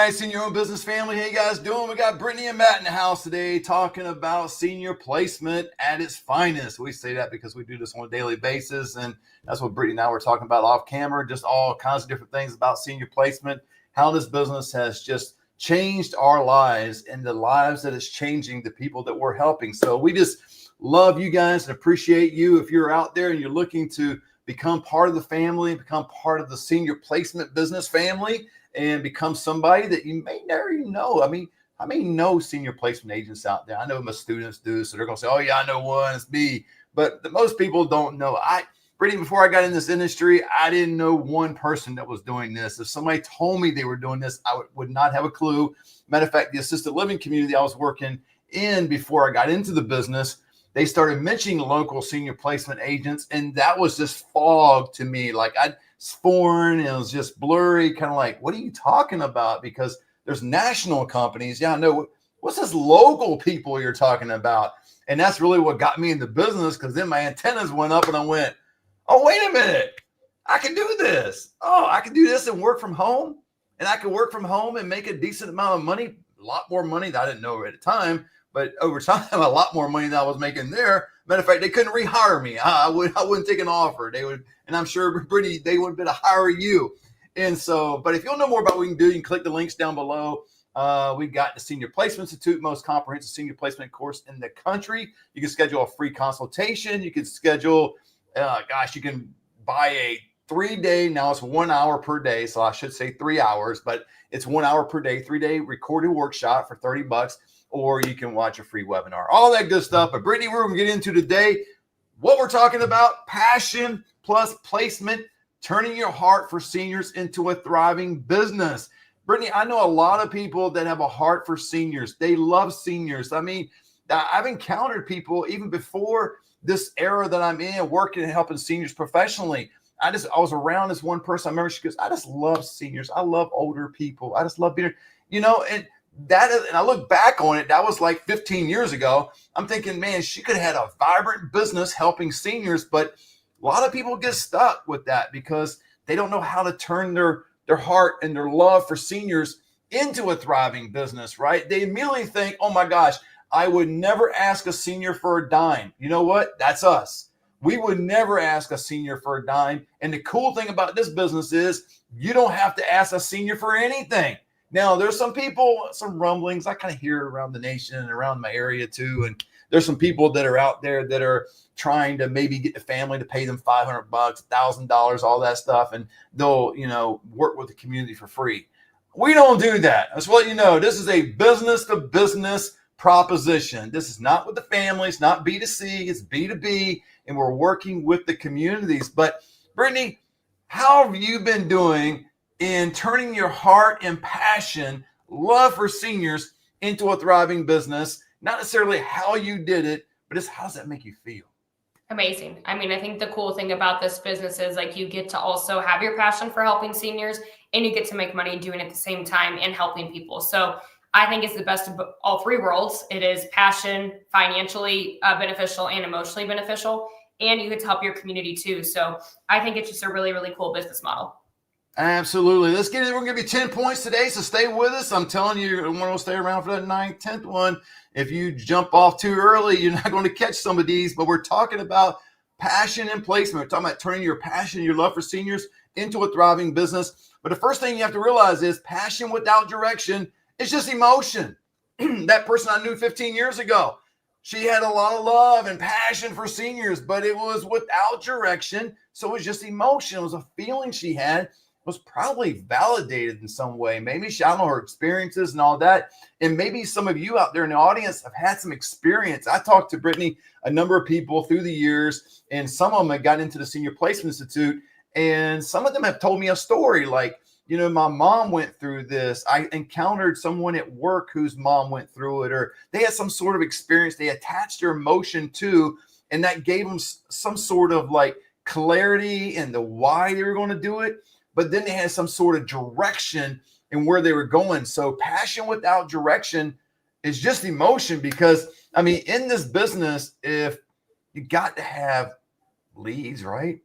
right, Senior Owned Business family. How you guys doing? We got Brittney and Matt in the house today talking about senior placement at its finest. We say that because we do this on a daily basis, and that's what Brittney and I were talking about off camera, just all kinds of different things about senior placement, how this business has just changed our lives and the lives that it's changing the people that we're helping. So we just love you guys and appreciate you. If you're out there and you're looking to become part of the family, become part of the senior placement business family, and become somebody that you may never even know. I know senior placement agents out there. I know my students do, so they're going to say, oh, yeah, I know one, it's me. But most people don't know. Brittney, before I got in this industry, I didn't know one person that was doing this. If somebody told me they were doing this, I would not have a clue. Matter of fact, the assisted living community I was working in before I got into the business, they started mentioning local senior placement agents, and that was just fog to me. Like it's foreign, and it was just blurry, kind of like, what are you talking about? Because there's national companies. Yeah, I know. What's this local people you're talking about? And that's really what got me in the business, because then my antennas went up and I went, oh, wait a minute. I can do this. Oh, I can do this and work from home. And I can work from home and make a decent amount of money, a lot more money that I didn't know at the time. But over time, a lot more money than I was making there. Matter of fact, they couldn't rehire me. I wouldn't take an offer. They would, and I'm sure Brittney, they would have been to hire you. And so, but if you want to know more about what we can do, you can click the links down below. We got the Senior Placement Institute, most comprehensive senior placement course in the country. You can schedule a free consultation. You can schedule, you can buy a 3-day. Now it's 1 hour per day. So I should say 3 hours, but it's 1 hour per day, 3-day recorded workshop for $30. Or you can watch a free webinar, all that good stuff. But Brittney, we're going to get into today what we're talking about: passion plus placement, turning your heart for seniors into a thriving business. Brittney, I know a lot of people that have a heart for seniors. They love seniors. I mean, I've encountered people even before this era that I'm in, working and helping seniors professionally. I was around this one person. I remember she goes, I just love seniors. I love older people. I just love being, and I look back on it, that was like 15 years ago. I'm thinking, man, she could have had a vibrant business helping seniors, but a lot of people get stuck with that because they don't know how to turn their heart and their love for seniors into a thriving business, right? They immediately think, oh my gosh, I would never ask a senior for a dime. You know what? That's us. We would never ask a senior for a dime. And the cool thing about this business is you don't have to ask a senior for anything. Now, there's some people, some rumblings I kind of hear around the nation and around my area too. And there's some people that are out there that are trying to maybe get the family to pay them $500, $1,000, all that stuff. And they'll, work with the community for free. We don't do that. That's what this is a business to business proposition. This is not with the family. It's not B2C. It's B2B. And we're working with the communities. But Brittney, how have you been doing in turning your heart and passion, love for seniors into a thriving business? Not necessarily how you did it, but just how does that make you feel? Amazing. I mean, I think the cool thing about this business is like you get to also have your passion for helping seniors and you get to make money doing it at the same time and helping people. So I think it's the best of all three worlds. It is passion, financially beneficial and emotionally beneficial, and you get to help your community too. So I think it's just a really, really cool business model. Absolutely. Let's get it. We're going to give you 10 points today, so stay with us. I'm telling you, you're going to stay around for that 9th, 10th one. If you jump off too early, you're not going to catch some of these, but we're talking about passion and placement. We're talking about turning your passion, your love for seniors into a thriving business. But the first thing you have to realize is passion without direction is just emotion. That person I knew 15 years ago, she had a lot of love and passion for seniors, but it was without direction. So it was just emotion. It was a feeling she had. Was probably validated in some way. Maybe I don't know, her experiences and all that. And maybe some of you out there in the audience have had some experience. I talked to Brittney, a number of people through the years, and some of them have gotten into the Senior Placement Institute. And some of them have told me a story like, my mom went through this. I encountered someone at work whose mom went through it, or they had some sort of experience they attached their emotion to, and that gave them some sort of like clarity in the why they were going to do it. But then they had some sort of direction in where they were going. So passion without direction is just emotion, because, in this business, if you got to have leads, right?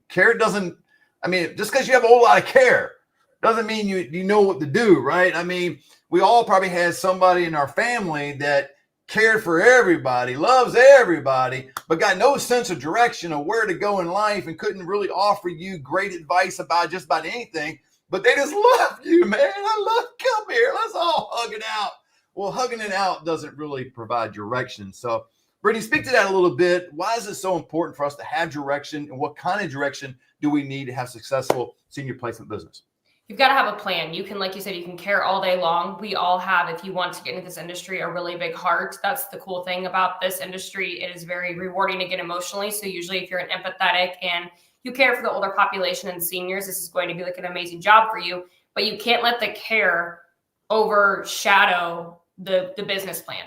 Care just because you have a whole lot of care doesn't mean you know what to do, right? I mean, we all probably had somebody in our family that cared for everybody, loves everybody, but got no sense of direction of where to go in life and couldn't really offer you great advice about just about anything. But they just love you, man. I love you. Come here. Let's all hug it out. Well, hugging it out doesn't really provide direction. So, Brittney, speak to that a little bit. Why is it so important for us to have direction, and what kind of direction do we need to have successful senior placement business? You've got to have a plan. You can, like you said, you can care all day long. We all have, if you want to get into this industry, a really big heart. That's the cool thing about this industry. It is very rewarding to get emotionally. So usually if you're an empathetic and you care for the older population and seniors, this is going to be like an amazing job for you. But you can't let the care overshadow the business plan.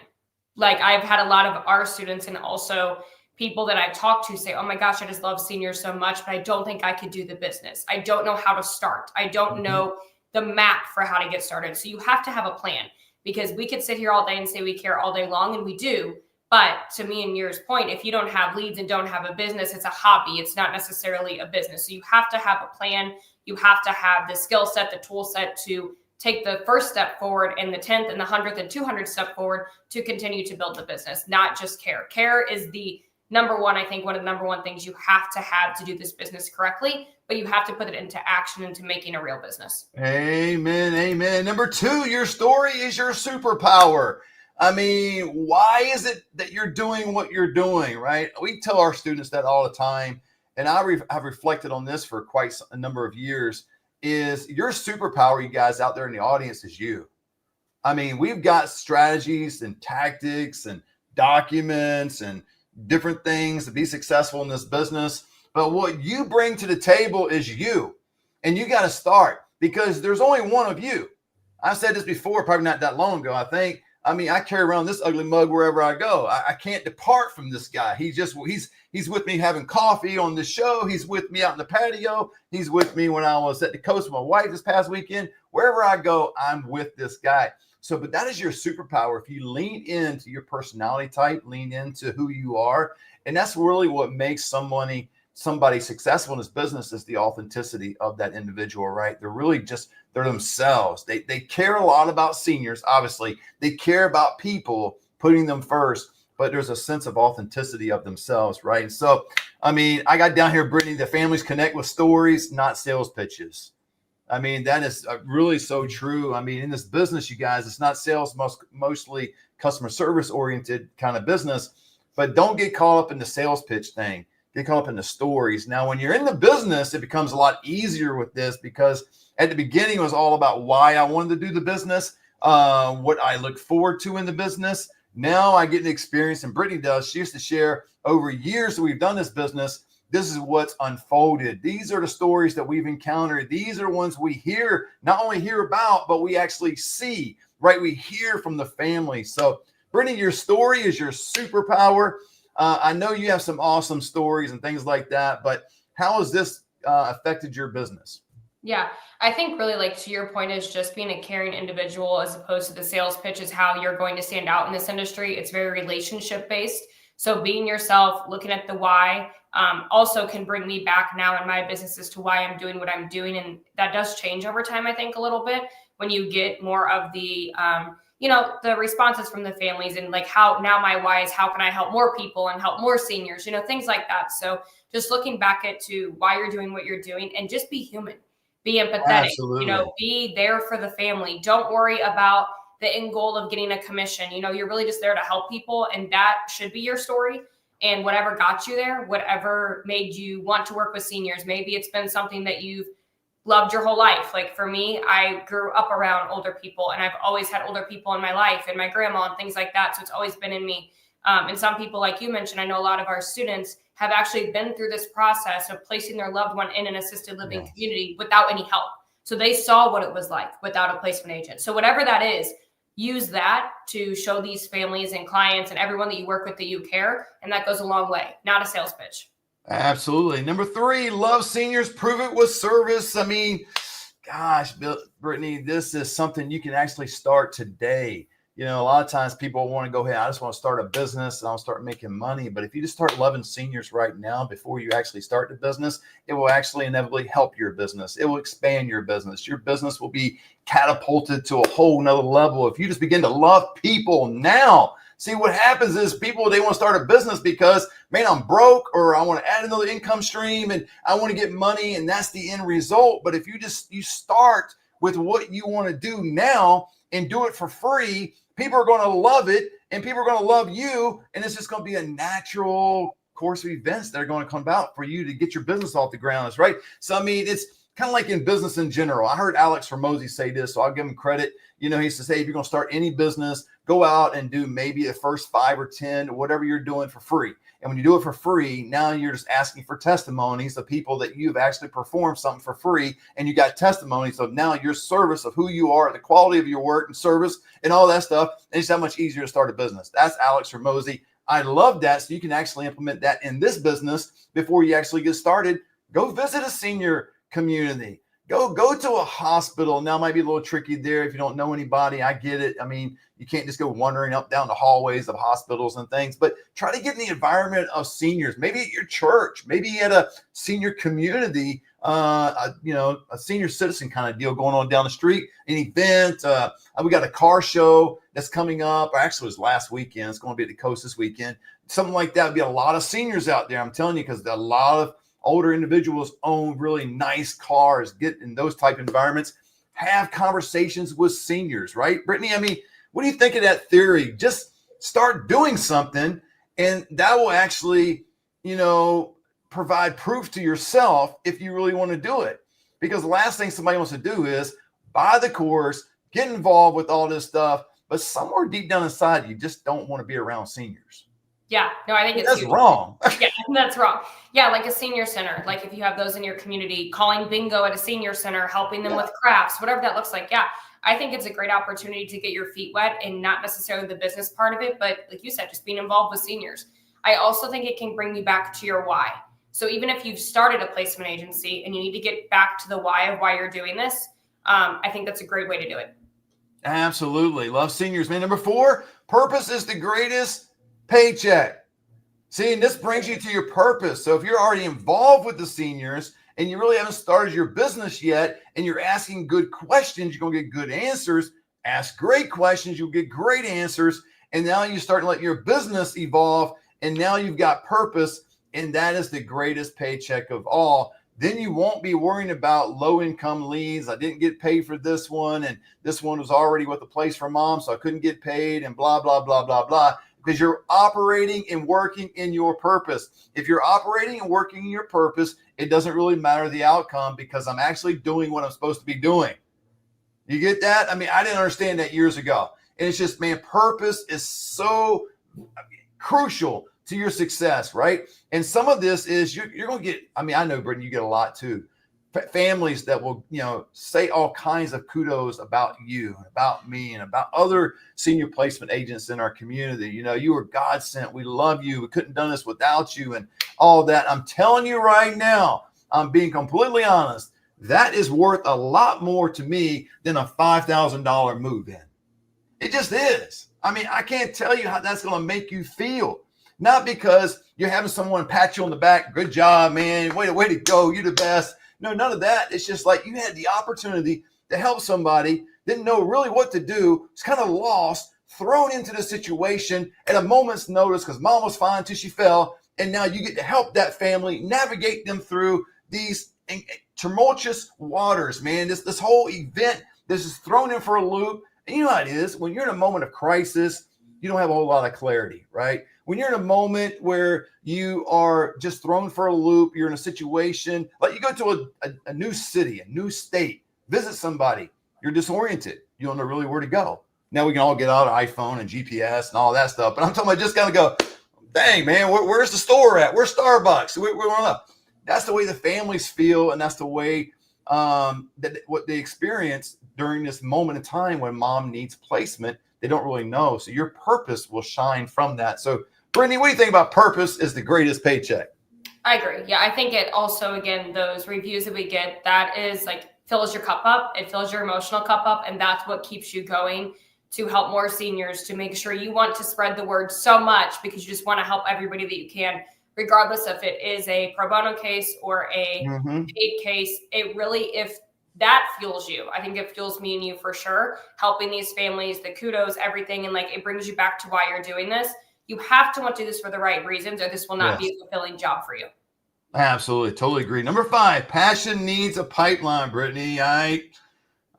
Like I've had a lot of our students and also people that I've talked to say, oh my gosh, I just love seniors so much, but I don't think I could do the business. I don't know how to start. I don't know the map for how to get started. So you have to have a plan, because we could sit here all day and say we care all day long, and we do. But to me and yours point, if you don't have leads and don't have a business, it's a hobby. It's not necessarily a business. So you have to have a plan. You have to have the skill set, the tool set to take the first step forward, and the 10th and the 100th and 200th step forward to continue to build the business, not just care. Care is the number one, I think one of the number one things you have to do this business correctly, but you have to put it into action, into making a real business. Amen. Amen. Number two, your story is your superpower. I mean, why is it that you're doing what you're doing, right? We tell our students that all the time, and I've reflected on this for quite a number of years, is your superpower, you guys out there in the audience, is you. I mean, we've got strategies and tactics and documents and different things to be successful in this business. But what you bring to the table is you. And you got to start, because there's only one of you. I said this before, probably not that long ago, I think. I mean, I carry around this ugly mug wherever I go. I can't depart from this guy. He's with me having coffee on the show. He's with me out in the patio. He's with me when I was at the coast with my wife this past weekend. Wherever I go, I'm with this guy. So, but that is your superpower. If you lean into your personality type, lean into who you are. And that's really what makes somebody successful in this business, is the authenticity of that individual, right? They're themselves. They care a lot about seniors. Obviously, they care about people, putting them first, but there's a sense of authenticity of themselves, right? And so, I mean, I got down here, Brittney, the families connect with stories, not sales pitches. I mean, that is really so true. I mean, in this business, you guys, it's not sales, mostly customer service oriented kind of business, but don't get caught up in the sales pitch thing. Get caught up in the stories. Now, when you're in the business, it becomes a lot easier with this, because at the beginning it was all about why I wanted to do the business, what I look forward to in the business. Now I get an experience, and Brittney does. She used to share over years that we've done this business. This is what's unfolded. These are the stories that we've encountered. These are ones we not only hear about, but we actually see, right? We hear from the family. So, Brittney, your story is your superpower. I know you have some awesome stories and things like that, but how has this affected your business? Yeah, I think really, like, to your point, is just being a caring individual as opposed to the sales pitch is how you're going to stand out in this industry. It's very relationship based. So being yourself, looking at the why, also can bring me back now in my business as to why I'm doing what I'm doing. And that does change over time, I think, a little bit when you get more of the, the responses from the families, and like how now my why is how can I help more people and help more seniors, things like that. So just looking back to why you're doing what you're doing, and just be human, be empathetic, Absolutely. be there for the family. Don't worry about the end goal of getting a commission. You're really just there to help people, and that should be your story. And whatever got you there, whatever made you want to work with seniors, maybe it's been something that you've loved your whole life. Like for me, I grew up around older people, and I've always had older people in my life, and my grandma and things like that. So it's always been in me. And some people, like you mentioned, I know a lot of our students have actually been through this process of placing their loved one in an assisted living community without any help. So they saw what it was like without a placement agent. So whatever that is, use that to show these families and clients and everyone that you work with that you care. And that goes a long way, not a sales pitch. Absolutely. Number 3, love seniors, prove it with service. I mean, gosh, Brittney, this is something you can actually start today. a lot of times people want to go, hey, I just want to start a business and I'll start making money. But if you just start loving seniors right now before you actually start the business, it will actually inevitably help your business. It will expand your business. Your business will be catapulted to a whole nother level if you just begin to love people now. See, what happens is people, they want to start a business because, man, I'm broke, or I want to add another income stream and I want to get money, and that's the end result. But if you start with what you want to do now and do it for free, people are going to love it and people are going to love you. And it's just going to be a natural course of events that are going to come about for you to get your business off the ground. Right. So, I mean, it's kind of like in business in general. I heard Alex Ramosi say this, so I'll give him credit. He says, hey, if you're going to start any business, go out and do maybe the first 5 or 10, whatever you're doing, for free. And when you do it for free, now you're just asking for testimonies of people that you've actually performed something for free, and you got testimonies of now your service of who you are, the quality of your work and service and all that stuff. And it's that much easier to start a business. That's Alex Ramosi. I love that. So you can actually implement that in this business before you actually get started. Go visit a senior community. Go to a hospital. Now, it might be a little tricky there if you don't know anybody. I get it. I mean, you can't just go wandering up down the hallways of hospitals and things, but try to get in the environment of seniors, maybe at your church, maybe at a senior community, a senior citizen kind of deal going on down the street, an event. We got a car show that's coming up. Actually, it was last weekend. It's going to be at the coast this weekend. Something like that would be a lot of seniors out there. I'm telling you, because a lot of older individuals own really nice cars. Get in those type of environments. Have conversations with seniors, right? Brittney, I mean, what do you think of that theory? Just start doing something, and that will actually, provide proof to yourself if you really want to do it. Because the last thing somebody wants to do is buy the course, get involved with all this stuff, but somewhere deep down inside, you just don't want to be around seniors. Yeah, no, I think that's wrong. Yeah, that's wrong. Yeah, like a senior center, like if you have those in your community, calling bingo at a senior center, helping them with crafts, whatever that looks like. Yeah, I think it's a great opportunity to get your feet wet, and not necessarily the business part of it, but like you said, just being involved with seniors. I also think it can bring you back to your why. So even if you've started a placement agency and you need to get back to the why of why you're doing this, I think that's a great way to do it. Absolutely. Love seniors, man. Number 4, purpose is the greatest paycheck. See, and this brings you to your purpose. So if you're already involved with the seniors and you really haven't started your business yet, and you're asking good questions, you're going to get good answers. Ask great questions, you'll get great answers. And now you start to let your business evolve, and now you've got purpose, and that is the greatest paycheck of all. Then you won't be worrying about low income leads. I didn't get paid for this one, and this one was already with a place for mom, so I couldn't get paid, and blah, blah, blah, blah, blah. Because you're operating and working in your purpose. If you're operating and working in your purpose, it doesn't really matter the outcome, because I'm actually doing what I'm supposed to be doing. You get that? I mean, I didn't understand that years ago. And it's just, man, purpose is so crucial to your success, right? And some of this is you're going to get, I mean, I know, Brittney, you get a lot too. Families that will, say all kinds of kudos about you, about me, and about other senior placement agents in our community. You were God sent. We love you. We couldn't have done this without you, and all that. I'm telling you right now, I'm being completely honest. That is worth a lot more to me than a $5,000 move-in. It just is. I mean, I can't tell you how that's going to make you feel. Not because you're having someone pat you on the back. Good job, man. Way to go. You're the best. No, none of that. It's just like you had the opportunity to help somebody, didn't know really what to do, was kind of lost, thrown into the situation at a moment's notice because mom was fine until she fell. And now you get to help that family navigate them through these tumultuous waters, man. This whole event, this is thrown in for a loop. And you know how it is. When you're in a moment of crisis, you don't have a whole lot of clarity, right? When you're in a moment where you are just thrown for a loop, you're in a situation, like you go to a new city, a new state, visit somebody, you're disoriented. You don't know really where to go. Now we can all get out an iPhone and GPS and all that stuff, but I'm talking about just kind of go, dang, man, where's the store at? Where's Starbucks? That's the way the families feel, and that's the way what they experience during this moment in time when mom needs placement. They don't really know. So your purpose will shine from that. So, Brittney, what do you think about purpose is the greatest paycheck? I agree. Yeah, I think it also, again, those reviews that we get, that is like fills your cup up. It fills your emotional cup up, and that's what keeps you going to help more seniors, to make sure you want to spread the word so much because you just want to help everybody that you can, regardless if it is a pro bono case or a paid case. It really, if that fuels you, I think it fuels me and you for sure, helping these families, the kudos, everything. And like, it brings you back to why you're doing this. You have to want to do this for the right reasons, or this will not be a fulfilling job for you. Absolutely. Totally agree. Number 5, passion needs a pipeline, Brittney.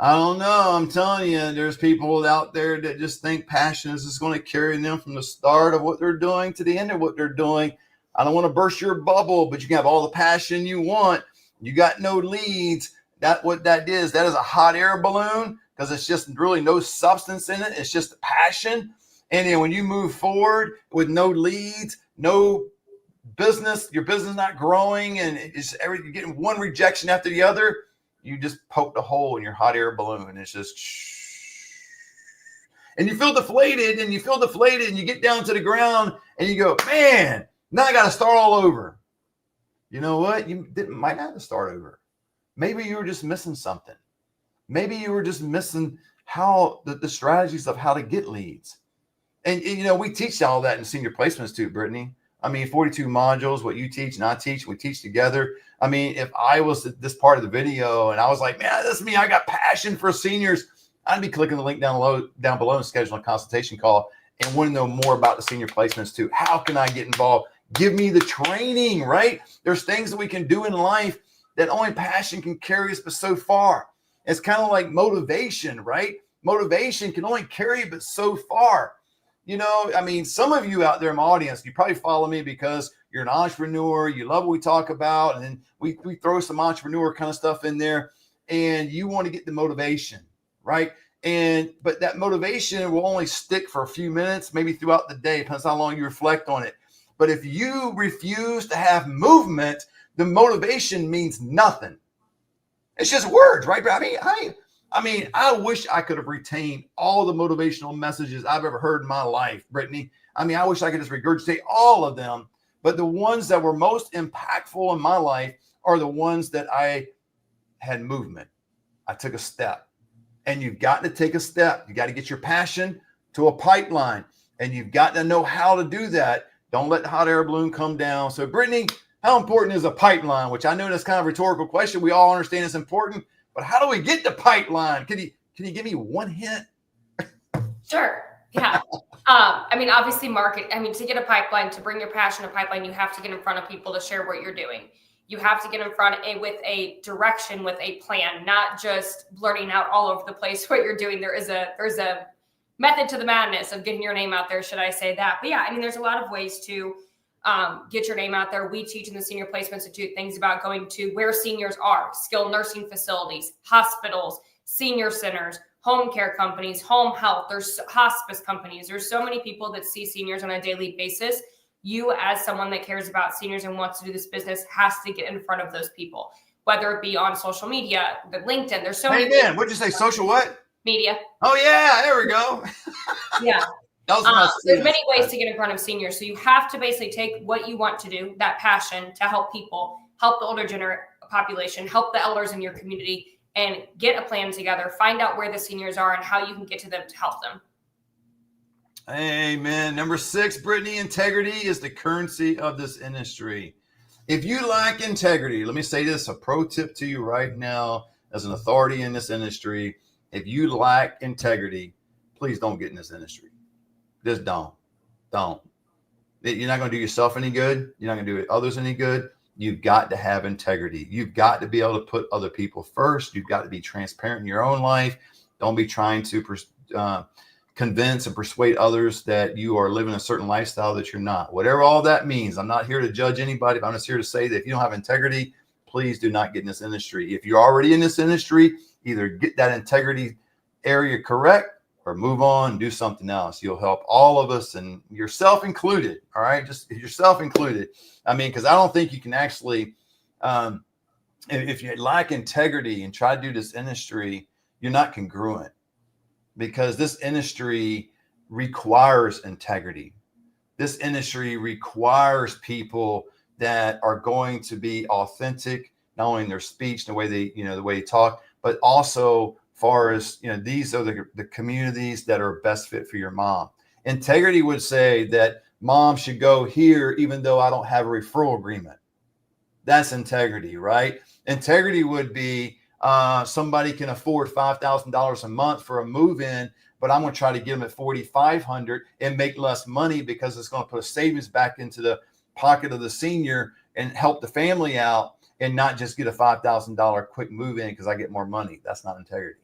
I don't know. I'm telling you, there's people out there that just think passion is just going to carry them from the start of what they're doing to the end of what they're doing. I don't want to burst your bubble, but you can have all the passion you want. You got no leads. What that is a hot air balloon, because it's just really no substance in it. It's just passion. And then when you move forward with no leads, no business, your business not growing, and you're getting one rejection after the other, you just poked a hole in your hot air balloon, and it's just and you feel deflated, and you get down to the ground and you go, man, now I got to start all over. You know what? You might not have to start over. Maybe you were just missing something. Maybe you were just missing how the strategies of how to get leads. And you know, we teach all that in senior placements too, Brittney. I mean, 42 modules, what you teach and I teach, we teach together. I mean, if I was this part of the video and I was like, man, this is me, I got passion for seniors, I'd be clicking the link down below and scheduling a consultation call and want to know more about the senior placements too. How can I get involved? Give me the training, right? There's things that we can do in life that only passion can carry us but so far. It's kind of like motivation, right? Motivation can only carry but so far. You know, I mean, some of you out there in my audience, you probably follow me because you're an entrepreneur, you love what we talk about, and then we throw some entrepreneur kind of stuff in there, and you want to get the motivation, right? But that motivation will only stick for a few minutes, maybe throughout the day, depends how long you reflect on it. But if you refuse to have movement, the motivation means nothing. It's just words, right? I mean, I wish I could have retained all the motivational messages I've ever heard in my life, Brittney. I mean, I wish I could just regurgitate all of them. But the ones that were most impactful in my life are the ones that I had movement. I took a step. And you've got to take a step. You got to get your passion to a pipeline. And you've got to know how to do that. Don't let the hot air balloon come down. So, Brittney, how important is a pipeline? Which I know that's kind of a rhetorical question. We all understand it's important. But how do we get the pipeline? Can you give me one hint? Sure. Yeah. I mean, obviously to get a pipeline, to bring your passion to pipeline, you have to get in front of people to share what you're doing. You have to get in front with a direction, with a plan, not just blurting out all over the place what you're doing. There's a method to the madness of getting your name out there, should I say that? But yeah, I mean, there's a lot of ways to get your name out there. We teach in the Senior Placement Institute things about going to where seniors are, skilled nursing facilities, hospitals, senior centers, home care companies, home health, there's hospice companies. There's so many people that see seniors on a daily basis. You, as someone that cares about seniors and wants to do this business, has to get in front of those people, whether it be on social media, the LinkedIn. There's so many. Amen. What'd you say? Social what? Media. Oh yeah, there we go. Yeah. There's many ways to get in front of seniors. So you have to basically take what you want to do, that passion to help people, help the older population, help the elders in your community, and get a plan together. Find out where the seniors are and how you can get to them to help them. Amen. Number 6, Brittney, integrity is the currency of this industry. If you lack integrity, let me say this, a pro tip to you right now as an authority in this industry. If you lack integrity, please don't get in this industry. Just don't. You're not going to do yourself any good. You're not going to do others any good. You've got to have integrity. You've got to be able to put other people first. You've got to be transparent in your own life. Don't be trying to convince and persuade others that you are living a certain lifestyle that you're not. Whatever all that means. I'm not here to judge anybody, but I'm just here to say that if you don't have integrity, please do not get in this industry. If you're already in this industry, either get that integrity area correct or move on and do something else. You'll help all of us, and yourself included. All right. Just yourself included. I mean, because I don't think you can actually, if you lack integrity and try to do this industry, you're not congruent, because this industry requires integrity. This industry requires people that are going to be authentic, not only in their speech, the way they talk, but also far as, these are the communities that are best fit for your mom. Integrity would say that mom should go here, even though I don't have a referral agreement. That's integrity, right? Integrity would be somebody can afford $5,000 a month for a move-in, but I'm going to try to get them at $4,500 and make less money because it's going to put a savings back into the pocket of the senior and help the family out, and not just get a $5,000 quick move-in because I get more money. That's not integrity,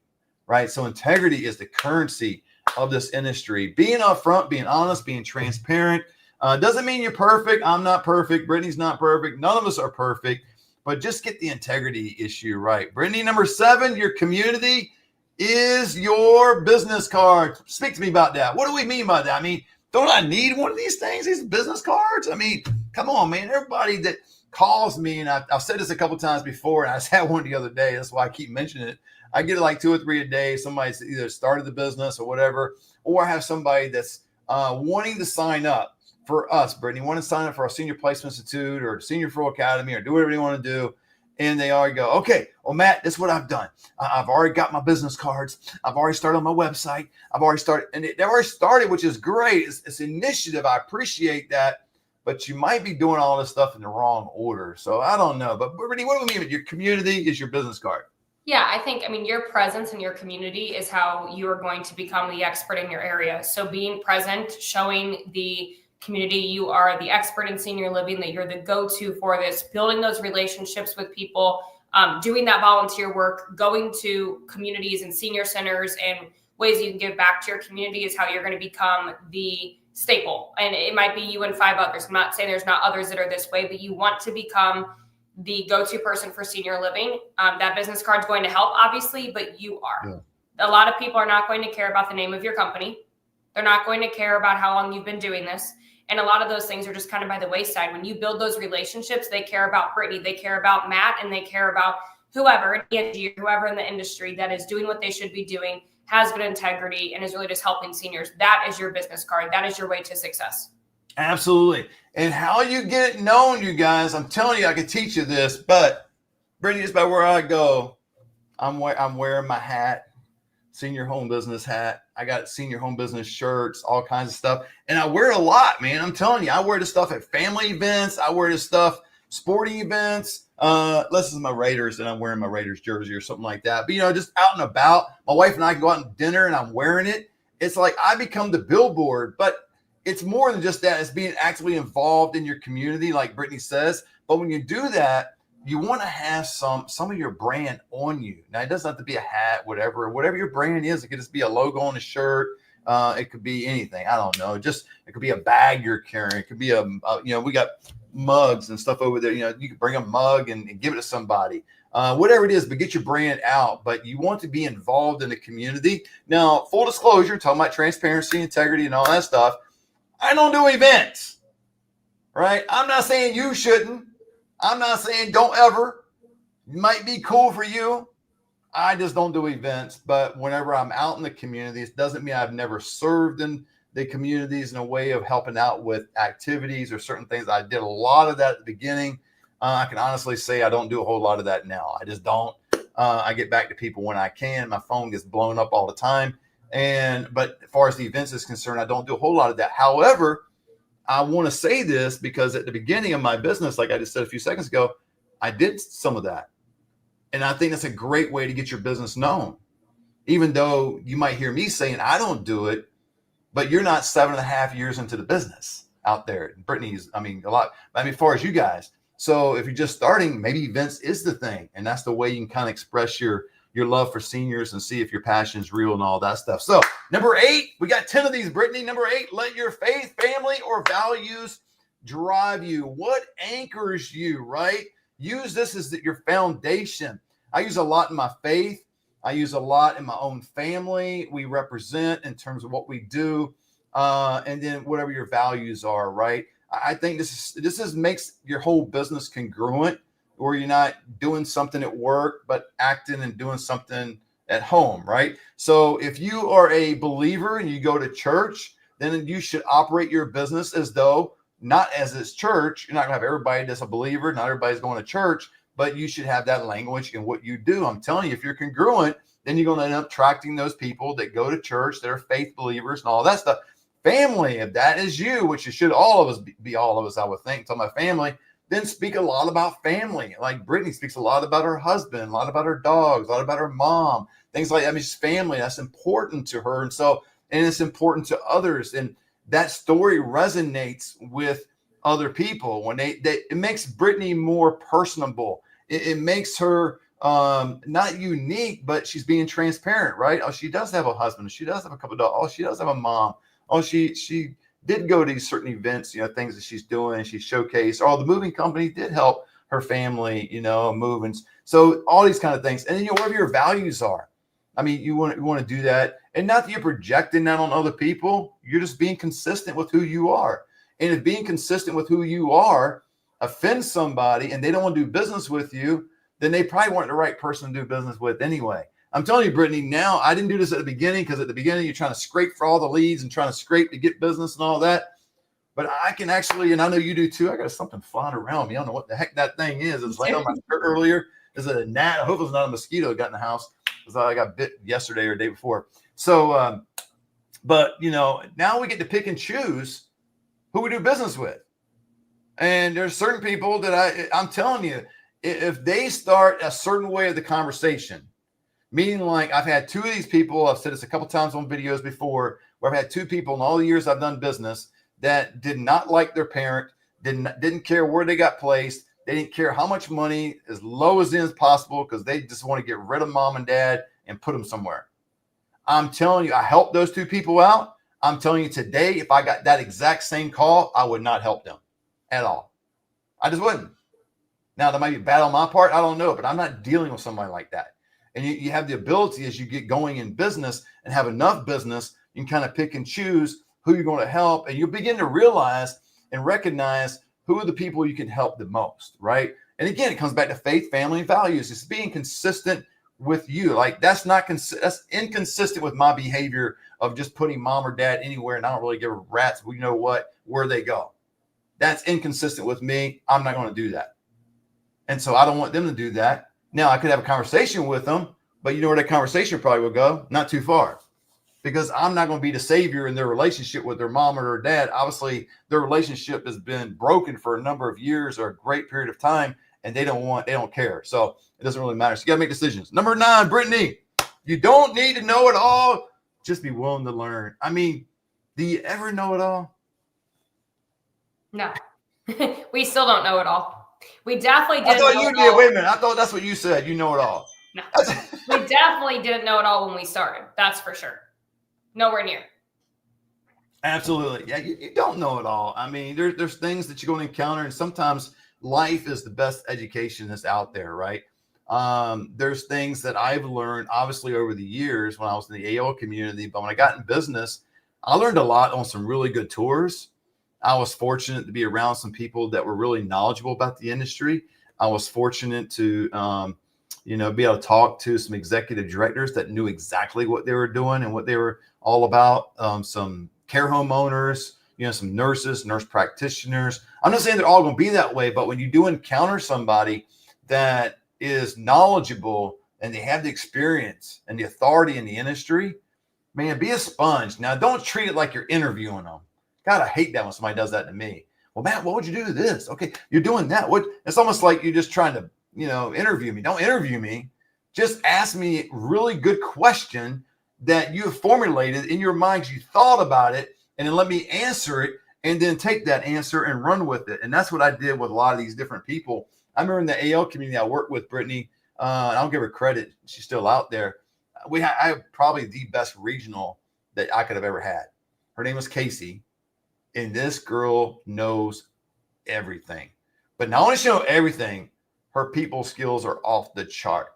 right? So integrity is the currency of this industry. Being upfront, being honest, being transparent. Doesn't mean you're perfect. I'm not perfect. Brittney's not perfect. None of us are perfect, but just get the integrity issue right. Brittney, number 7, your community is your business card. Speak to me about that. What do we mean by that? I mean, don't I need one of these things, these business cards? I mean, come on, man. Everybody that calls me, and I've said this a couple times before, and I just had one the other day. That's why I keep mentioning it. I get like 2 or 3 a day. Somebody's either started the business or whatever, or I have somebody that's wanting to sign up for us, Brittney, want to sign up for our Senior Placement Institute or Senior Referral Academy or do whatever they want to do. And they already go, okay, well, Matt, this is what I've done. I've already got my business cards. I've already started on my website. I've already started, and they've already started, which is great. It's initiative. I appreciate that. But you might be doing all this stuff in the wrong order. So I don't know. But Brittney, what do we mean with your community is your business card? Yeah, I think, your presence in your community is how you are going to become the expert in your area. So being present, showing the community you are the expert in senior living, that you're the go-to for this, building those relationships with people, doing that volunteer work, going to communities and senior centers and ways you can give back to your community is how you're going to become the staple. And it might be you and 5 others. I'm not saying there's not others that are this way, but you want to become the go-to person for senior living. That business card's going to help, obviously, but you are. Yeah. A lot of people are not going to care about the name of your company. They're not going to care about how long you've been doing this. And a lot of those things are just kind of by the wayside. When you build those relationships, they care about Brittney, they care about Matt, and they care about whoever, whoever in the industry that is doing what they should be doing, has good integrity, and is really just helping seniors. That is your business card. That is your way to success. Absolutely. And how you get it known, you guys, I'm telling you, I could teach you this, but Brittney, just by where I go, I'm wearing my hat, senior home business hat. I got senior home business shirts, all kinds of stuff. And I wear it a lot, man. I'm telling you, I wear this stuff at family events. I wear this stuff, sporting events. This is my Raiders, and I'm wearing my Raiders jersey or something like that. But, just out and about. My wife and I can go out to dinner, and I'm wearing it. It's like I become the billboard, but it's more than just that. It's being actively involved in your community, like Brittney says. But when you do that, you want to have some of your brand on you. Now, it doesn't have to be a hat, whatever your brand is. It could just be a logo on a shirt. It could be anything. I don't know. It could be a bag you're carrying. It could be we got mugs and stuff over there. You could bring a mug and give it to somebody. Whatever it is, but get your brand out. But you want to be involved in the community. Now, full disclosure, talking about transparency, integrity, and all that stuff. I don't do events, right? I'm not saying you shouldn't. I'm not saying don't ever. It might be cool for you. I just don't do events. But whenever I'm out in the communities, doesn't mean I've never served in the communities in a way of helping out with activities or certain things. I did a lot of that at the beginning. I can honestly say I don't do a whole lot of that now. I just don't. I get back to people when I can. My phone gets blown up all the time. But as far as the events is concerned, I don't do a whole lot of that. However, I want to say this because at the beginning of my business, like I just said a few seconds ago, I did some of that. And I think that's a great way to get your business known. Even though you might hear me saying I don't do it, but you're not 7.5 years into the business out there. Brittney's, a lot. As far as you guys. So if you're just starting, maybe events is the thing. And that's the way you can kind of express your love for seniors and see if your passion is real and all that stuff. So number 8, we got 10 of these, Brittney. Number 8, let your faith, family, or values drive you. What anchors you, right? Use this as your foundation. I use a lot in my faith. I use a lot in my own family. We represent in terms of what we do. And then whatever your values are, right? I think this makes your whole business congruent, where you're not doing something at work, but acting and doing something at home, right? So if you are a believer and you go to church, then you should operate your business as though, not as this church. You're not gonna have everybody that's a believer. Not everybody's going to church, but you should have that language in what you do. I'm telling you, if you're congruent, then you're going to end up attracting those people that go to church, that are faith believers and all that stuff. Family, if that is you, which it should all of us be all of us, I would think, talking about family, then speak a lot about family. Like Brittney speaks a lot about her husband, a lot about her dogs, a lot about her mom, things like that. I mean, just family, that's important to her. And so, and it's important to others. And that story resonates with other people when it makes Brittney more personable. It makes her not unique, but she's being transparent, right? Oh, she does have a husband. She does have a couple of dogs. Oh, she does have a mom. Oh, she did go to these certain events, things that she's doing. She showcased. Oh, the moving company did help her family, move. And so all these kind of things. And then, whatever your values are. I mean, you want to do that. And not that you're projecting that on other people. You're just being consistent with who you are. And if being consistent with who you are offends somebody and they don't want to do business with you, then they probably weren't the right person to do business with anyway. I'm telling you, Brittney, now I didn't do this at the beginning because at the beginning you're trying to scrape for all the leads and trying to scrape to get business and all that. But I can actually, and I know you do too, I got something flying around me. I don't know what the heck that thing is. It was laying on my shirt earlier. Is it a gnat? I hope it's not a mosquito that got in the house because I got bit yesterday or the day before. So, but, now we get to pick and choose who we do business with. And there's certain people that I'm telling you, if they start a certain way of the conversation, meaning like I've had two of these people, I've said this a couple times on videos before, where I've had two people in all the years I've done business that did not like their parent, didn't care where they got placed. They didn't care how much money, as low as possible, because they just want to get rid of mom and dad and put them somewhere. I'm telling you, I helped those two people out. I'm telling you today, if I got that exact same call, I would not help them at all. I just wouldn't. Now, that might be bad on my part. I don't know, but I'm not dealing with somebody like that. And you have the ability as you get going in business and have enough business, you can kind of pick and choose who you're going to help. And you'll begin to realize and recognize who are the people you can help the most, right? And again, it comes back to faith, family, and values. It's being consistent with you. Like that's inconsistent with my behavior of just putting mom or dad anywhere and I don't really give a rat's, where they go. That's inconsistent with me. I'm not going to do that. And so I don't want them to do that. Now I could have a conversation with them, but you know where that conversation probably will go? Not too far. Because I'm not going to be the savior in their relationship with their mom or their dad. Obviously, their relationship has been broken for a number of years or a great period of time, and they don't care. So it doesn't really matter. So you got to make decisions. Number 9, Brittney, you don't need to know it all. Just be willing to learn. I mean, do you ever know it all? No, we still don't know it all. We definitely didn't. I thought you did. Wait a minute. I thought that's what you said. You know it all. No, we definitely didn't know it all when we started. That's for sure. Nowhere near. Absolutely. Yeah, you don't know it all. I mean, there's things that you're going to encounter, and sometimes life is the best education that's out there, right? There's things that I've learned, obviously, over the years when I was in the AO community, but when I got in business, I learned a lot on some really good tours. I was fortunate to be around some people that were really knowledgeable about the industry. I was fortunate to be able to talk to some executive directors that knew exactly what they were doing and what they were all about. Some care home owners, some nurses, nurse practitioners. I'm not saying they're all going to be that way, but when you do encounter somebody that is knowledgeable and they have the experience and the authority in the industry, man, be a sponge. Now, don't treat it like you're interviewing them. God, I hate that when somebody does that to me. Well, Matt, what would you do to this? Okay, you're doing that. It's almost like you're just trying to interview me. Don't interview me. Just ask me a really good question that you have formulated in your mind. You thought about it, and then let me answer it, and then take that answer and run with it. And that's what I did with a lot of these different people. I remember in the AL community I worked with, Brittney, and I'll give her credit. She's still out there. I have probably the best regional that I could have ever had. Her name was Casey, and this girl knows everything. But not only does she know everything, her people skills are off the chart.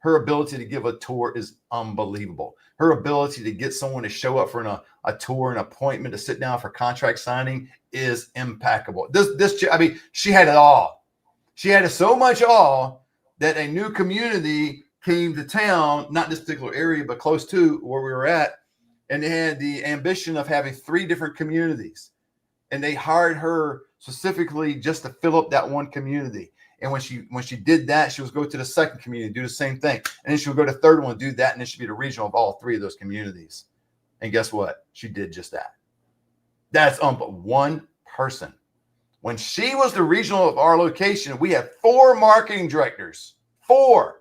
Her ability to give a tour is unbelievable. Her ability to get someone to show up for a tour, an appointment, to sit down for contract signing is impeccable. She had it all. She had so much all that a new community came to town, not this particular area, but close to where we were at. And they had the ambition of having 3 different communities. And they hired her specifically just to fill up that one community. And when she did that, she was go to the second community, do the same thing. And then she would go to the third one, do that. And then she'd be the regional of all three of those communities. And guess what? She did just that. That's but one person. When she was the regional of our location, we had 4 marketing directors. 4.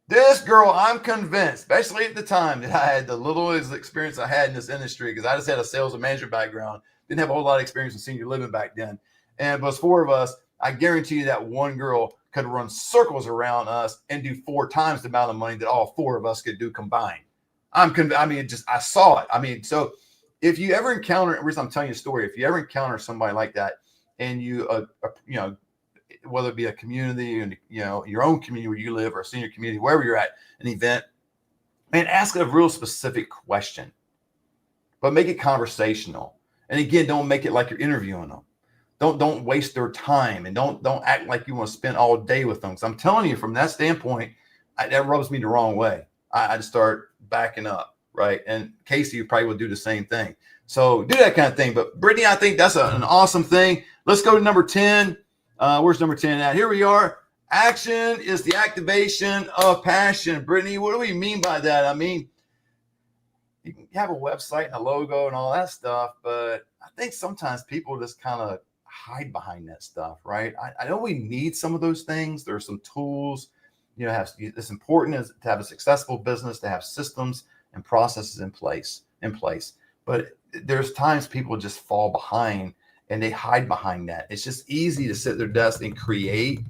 This girl, I'm convinced, especially at the time that I had the little experience I had in this industry, because I just had a sales and management background, didn't have a whole lot of experience in senior living back then. And it was 4 of us. I guarantee you that one girl could run circles around us and do 4 times the amount of money that all 4 of us could do combined. I saw it. I mean, so if you ever encounter, the reason I'm telling you a story, if you ever encounter somebody like that, and you, whether it be a community and your own community where you live, or a senior community, wherever you're at, an event, man, ask a real specific question, but make it conversational. And again, don't make it like you're interviewing them. Don't waste their time, and don't act like you want to spend all day with them. Because I'm telling you, from that standpoint, that rubs me the wrong way. I just start backing up, right? And Casey, you probably will do the same thing. So do that kind of thing. But Brittney, I think that's an awesome thing. Let's go to number 10. Where's number 10 at? Here we are. Action is the activation of passion. Brittney, what do we mean by that? I mean, you can have a website and a logo and all that stuff, but I think sometimes people just kind of hide behind that stuff, right? I know we need some of those things. There are some tools, it's important to have a successful business, to have systems and processes in place. But there's times people just fall behind and they hide behind that. It's just easy to sit at their desk and create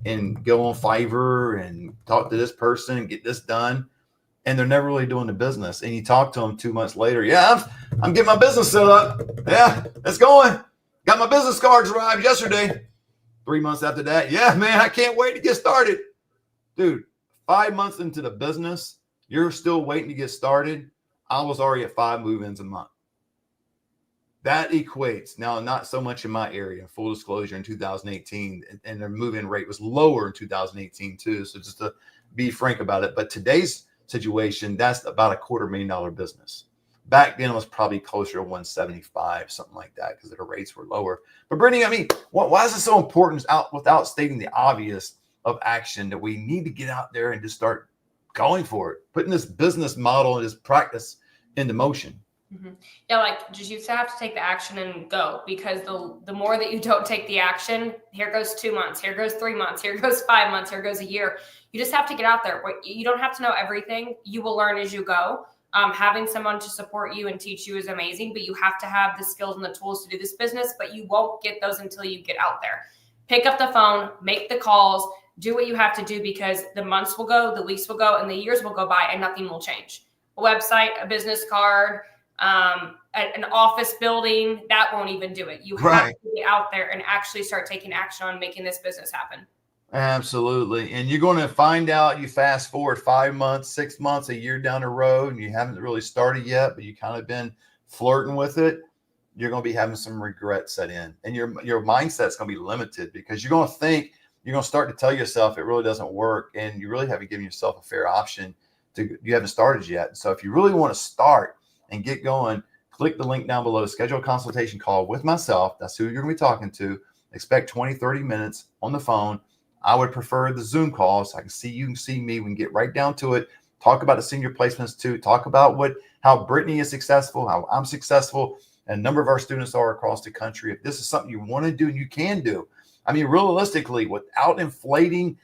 and go on Fiverr and talk to this person and get this done. And they're never really doing the business. And you talk to them 2 months later. Yeah, I'm getting my business set up. Yeah, it's going. Got my business cards arrived yesterday. 3 months after that. Yeah, man, I can't wait to get started. Dude, 5 months into the business, you're still waiting to get started. I was already at 5 move-ins a month. That equates, now not so much in my area, full disclosure, in 2018, and their move-in rate was lower in 2018 too. So just to be frank about it, but today's situation, that's about $250,000 business. Back then it was probably closer to 175, something like that, because the rates were lower. But Brittney, I mean, why is it so important, without stating the obvious, of action, that we need to get out there and just start going for it, putting this business model and this practice into motion? Mm-hmm. Yeah, like just you have to take the action and go, because the more that you don't take the action, here goes 2 months, here goes 3 months, here goes 5 months, here goes a year. You just have to get out there. You don't have to know everything. You will learn as you go. Having someone to support you and teach you is amazing, but you have to have the skills and the tools to do this business, but you won't get those until you get out there. Pick up the phone, make the calls, do what you have to do, because the months will go, the weeks will go, and the years will go by, and nothing will change. A website, a business card, an office building, that won't even do it. You have to get out there and actually start taking action on making this business happen. Absolutely. And you're going to find out, you fast forward 5 months, 6 months, a year down the road, and you haven't really started yet, but you kind of been flirting with it. You're going to be having some regret set in, and your mindset's going to be limited, because you're going to start to tell yourself it really doesn't work, and you really haven't given yourself a fair option you haven't started yet. So if you really want to start and get going, click the link down below, schedule a consultation call with myself. That's who you're going to be talking to. Expect 20, 30 minutes on the phone. I would prefer the Zoom call, so I can see you and see me. We can get right down to it. Talk about the senior placements too. Talk about how Brittney is successful, how I'm successful, and a number of our students are across the country. If this is something you want to do and you can do, I mean, realistically, without inflating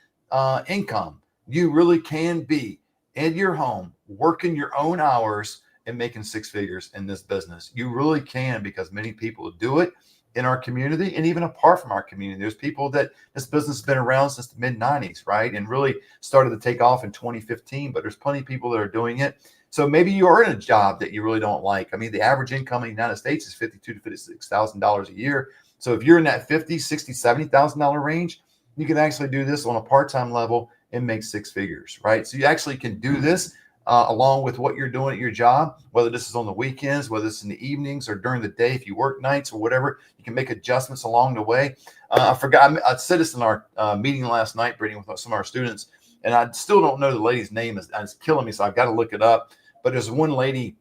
income, you really can be in your home, working your own hours and making 6 figures in this business. You really can, because many people do it in our community, and even apart from our community. There's people that this business has been around since the mid-90s, right? And really started to take off in 2015, but there's plenty of people that are doing it. So maybe you are in a job that you really don't like. I mean, the average income in the United States is $52,000 to $56,000 a year. So if you're in that $50,000, $60,000, $70,000 range, you can actually do this on a part-time level and make 6 figures, right? So you actually can do this along with what you're doing at your job, whether this is on the weekends, whether it's in the evenings or during the day, if you work nights or whatever, you can make adjustments along the way. I said this in our meeting last night, Brittney, with some of our students, and I still don't know the lady's name. It's killing me, so I've got to look it up. But there's one lady,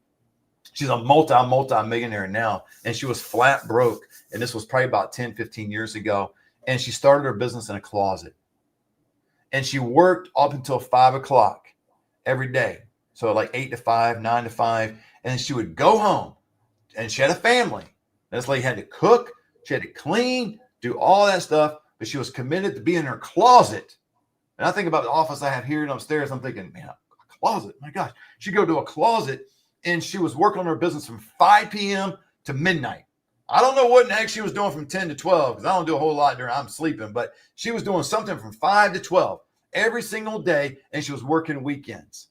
she's a multi-millionaire now, and she was flat broke. And this was probably about 10, 15 years ago. and she started her business in a closet. And she worked up until 5 o'clock every day. So like 8 to 5, 9 to 5. And she would go home, and she had a family. This lady had to cook, she had to clean, do all that stuff, but she was committed to be in her closet. And I think about the office I have here and upstairs. I'm thinking, man, a closet, my gosh. She'd go to a closet, and she was working on her business from 5 p.m. to midnight. I don't know what in the heck she was doing from 10 to 12, because I don't do a whole lot during I'm sleeping, but she was doing something from 5 to 12 every single day, and she was working weekends.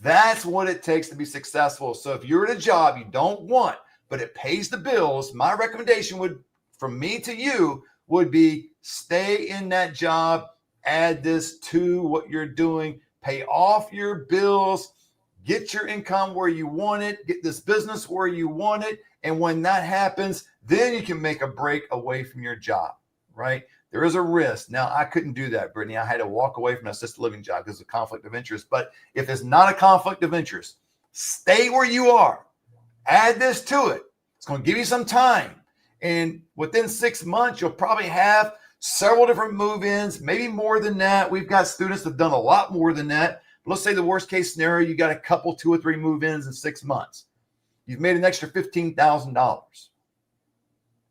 That's what it takes to be successful. So if you're at a job you don't want, but it pays the bills, my recommendation would, from me to you, would be stay in that job, add this to what you're doing, pay off your bills, get your income where you want it, get this business where you want it. And when that happens, then you can make a break away from your job, right? There is a risk. Now, I couldn't do that, Brittney. I had to walk away from an assisted living job because of conflict of interest. But if it's not a conflict of interest, stay where you are. Add this to it. It's going to give you some time. And within 6 months, you'll probably have several different move-ins, maybe more than that. We've got students that have done a lot more than that. Let's say the worst case scenario, you got a couple, 2 or 3 move-ins in 6 months. You've made an extra $15,000.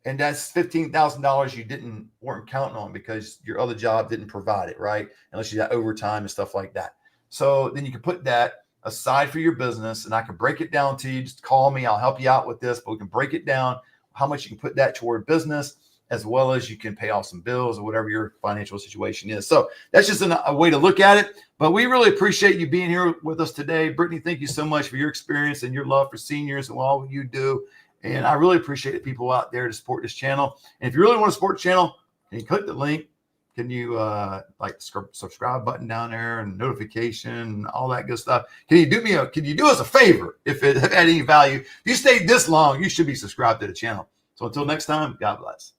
And that's $15,000 you weren't counting on because your other job didn't provide it, right? Unless you got overtime and stuff like that. So then you can put that aside for your business, and I can break it down to you. Just call me. I'll help you out with this, but we can break it down, how much you can put that toward business, as well as you can pay off some bills or whatever your financial situation is. So that's just a way to look at it. But we really appreciate you being here with us today. Brittney, thank you so much for your experience and your love for seniors and all you do. And I really appreciate the people out there to support this channel. And if you really want to support the channel, can you click the link? Can you like subscribe button down there and notification, all that good stuff? Can you do us a favor if it had any value? If you stayed this long, you should be subscribed to the channel. So until next time, God bless.